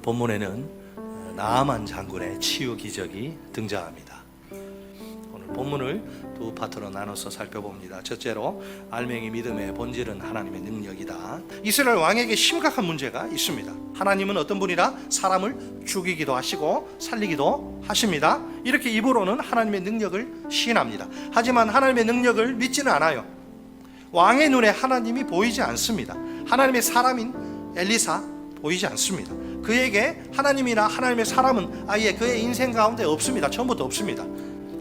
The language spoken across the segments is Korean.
본문에는 나아만 장군의 치유 기적이 등장합니다. 오늘 본문을 두 파트로 나눠서 살펴봅니다. 첫째로 알맹이 믿음의 본질은 하나님의 능력이다. 이스라엘 왕에게 심각한 문제가 있습니다. 하나님은 어떤 분이라 사람을 죽이기도 하시고 살리기도 하십니다. 이렇게 입으로는 하나님의 능력을 시인합니다. 하지만 하나님의 능력을 믿지는 않아요. 왕의 눈에 하나님이 보이지 않습니다. 하나님의 사람인 엘리사 보이지 않습니다. 그에게 하나님이나 하나님의 사람은 아예 그의 인생 가운데 없습니다. 처음부터 없습니다.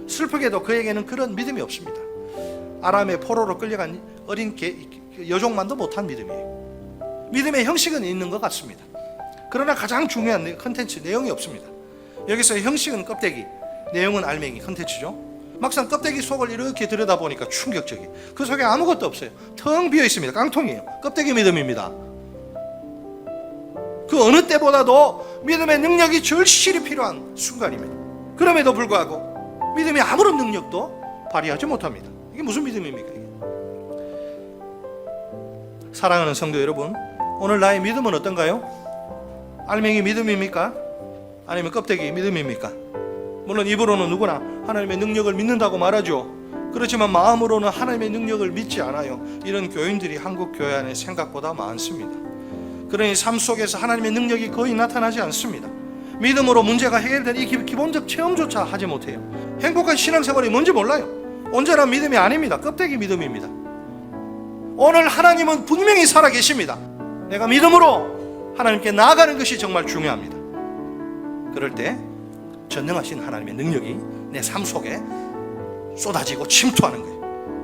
슬프게도 그에게는 그런 믿음이 없습니다. 아람의 포로로 끌려간 어린 여종만도 못한 믿음이에요. 믿음의 형식은 있는 것 같습니다. 그러나 가장 중요한 컨텐츠 내용이 없습니다. 여기서 형식은 껍데기, 내용은 알맹이 컨텐츠죠. 막상 껍데기 속을 이렇게 들여다보니까 충격적이에요. 그 속에 아무것도 없어요. 텅 비어 있습니다. 깡통이에요. 껍데기 믿음입니다. 그 어느 때보다도 믿음의 능력이 절실히 필요한 순간입니다. 그럼에도 불구하고 믿음이 아무런 능력도 발휘하지 못합니다. 이게 무슨 믿음입니까? 이게? 사랑하는 성도 여러분, 오늘 나의 믿음은 어떤가요? 알맹이 믿음입니까? 아니면 껍데기 믿음입니까? 물론 입으로는 누구나 하나님의 능력을 믿는다고 말하죠. 그렇지만 마음으로는 하나님의 능력을 믿지 않아요. 이런 교인들이 한국 교회 안에 생각보다 많습니다. 그러니 삶 속에서 하나님의 능력이 거의 나타나지 않습니다. 믿음으로 문제가 해결된 이 기본적 체험조차 하지 못해요. 행복한 신앙생활이 뭔지 몰라요. 온전한 믿음이 아닙니다. 껍데기 믿음입니다. 오늘 하나님은 분명히 살아계십니다. 내가 믿음으로 하나님께 나아가는 것이 정말 중요합니다. 그럴 때 전능하신 하나님의 능력이 내 삶 속에 쏟아지고 침투하는 거예요.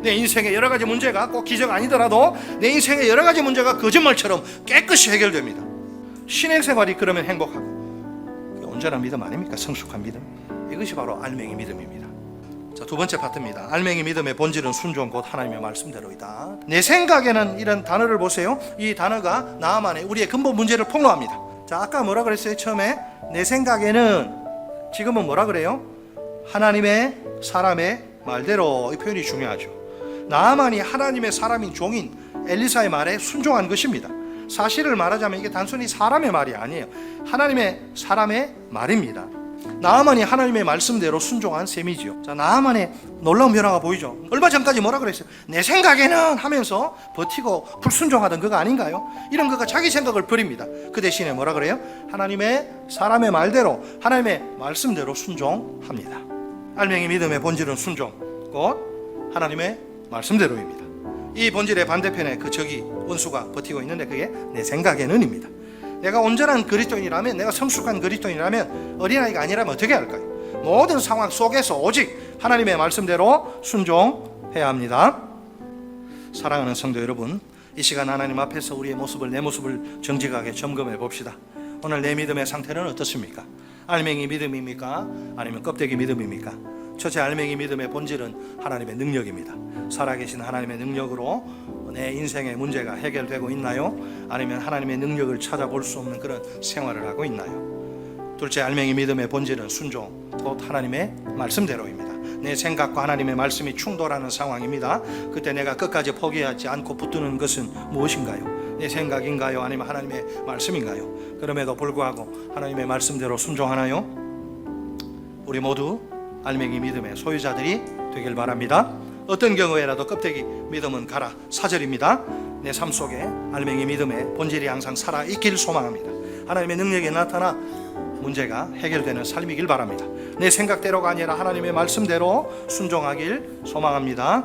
내 인생의 여러 가지 문제가 꼭 기적 아니더라도 내 인생의 여러 가지 문제가 거짓말처럼 깨끗이 해결됩니다. 신앙생활이 그러면 행복하고 온전한 믿음 아닙니까? 성숙한 믿음. 이것이 바로 알맹이 믿음입니다. 자, 두 번째 파트입니다. 알맹이 믿음의 본질은 순종 곧 하나님의 말씀대로이다. 내 생각에는 이런 단어를 보세요. 이 단어가 나아만의 우리의 근본 문제를 폭로합니다. 자, 아까 뭐라 그랬어요? 처음에 내 생각에는, 지금은 뭐라 그래요? 하나님의 사람의 말대로. 이 표현이 중요하죠. 나아만이 하나님의 사람인 종인 엘리사의 말에 순종한 것입니다. 사실을 말하자면 이게 단순히 사람의 말이 아니에요. 하나님의 사람의 말입니다. 나아만이 하나님의 말씀대로 순종한 셈이지요. 자, 나아만의 놀라운 변화가 보이죠. 얼마 전까지 뭐라 그랬어요? 내 생각에는 하면서 버티고 불순종하던 그가 아닌가요? 이런 그가 자기 생각을 버립니다. 그 대신에 뭐라 그래요? 하나님의 사람의 말대로, 하나님의 말씀대로 순종합니다. 알맹이 믿음의 본질은 순종 곧 하나님의 말씀대로입니다. 이 본질의 반대편에 그 적이 원수가 버티고 있는데 그게 내 생각에는입니다. 내가 온전한 그리스도인이라면, 내가 성숙한 그리스도인이라면, 어린아이가 아니라면 어떻게 할까요? 모든 상황 속에서 오직 하나님의 말씀대로 순종해야 합니다. 사랑하는 성도 여러분, 이 시간 하나님 앞에서 우리의 모습을, 내 모습을 정직하게 점검해 봅시다. 오늘 내 믿음의 상태는 어떻습니까? 알맹이 믿음입니까? 아니면 껍데기 믿음입니까? 첫째, 알맹이 믿음의 본질은 하나님의 능력입니다. 살아계신 하나님의 능력으로 내 인생의 문제가 해결되고 있나요? 아니면 하나님의 능력을 찾아볼 수 없는 그런 생활을 하고 있나요? 둘째, 알맹이 믿음의 본질은 순종 곧 하나님의 말씀대로입니다. 내 생각과 하나님의 말씀이 충돌하는 상황입니다. 그때 내가 끝까지 포기하지 않고 붙드는 것은 무엇인가요? 내 생각인가요? 아니면 하나님의 말씀인가요? 그럼에도 불구하고 하나님의 말씀대로 순종하나요? 우리 모두 알맹이 믿음의 소유자들이 되길 바랍니다. 어떤 경우에라도 껍데기 믿음은 가라, 사절입니다. 내 삶 속에 알맹이 믿음의 본질이 항상 살아있길 소망합니다. 하나님의 능력이 나타나 문제가 해결되는 삶이길 바랍니다. 내 생각대로가 아니라 하나님의 말씀대로 순종하길 소망합니다.